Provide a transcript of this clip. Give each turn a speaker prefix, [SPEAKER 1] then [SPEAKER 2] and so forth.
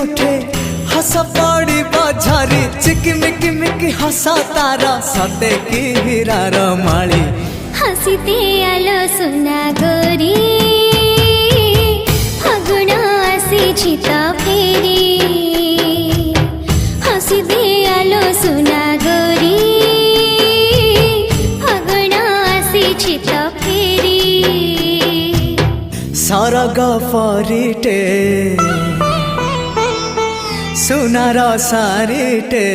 [SPEAKER 1] ओठे हस पड़ी बझारी चिकिमिकी मिकी हसा तारा सते की हीरार माली
[SPEAKER 2] हसीते आलो सुना गोरी फागुण आसी तो फेरी हसीते आलो सुना गोरी फागुण आसी तो फेरी
[SPEAKER 1] सरग परिटे सुनार सारिटे